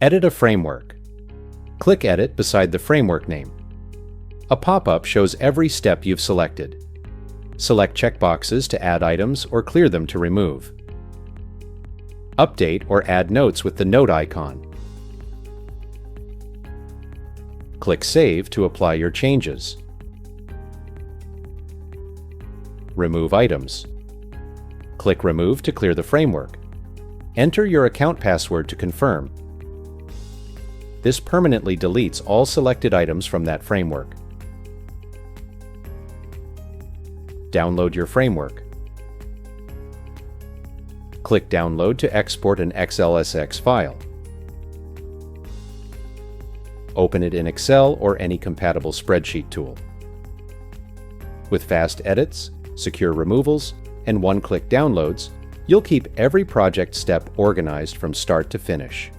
Edit a framework. Click Edit beside the framework name. A pop-up shows every step you've selected. Select checkboxes to add items or clear them to remove. Update or add notes with the note icon. Click Save to apply your changes. Remove items. Click Remove to clear the framework. Enter your account password to confirm. This permanently deletes all selected items from that framework. Download your framework. Click Download to export an XLSX file. Open it in Excel or any compatible spreadsheet tool. With fast edits, secure removals, and one-click downloads, you'll keep every project step organized from start to finish.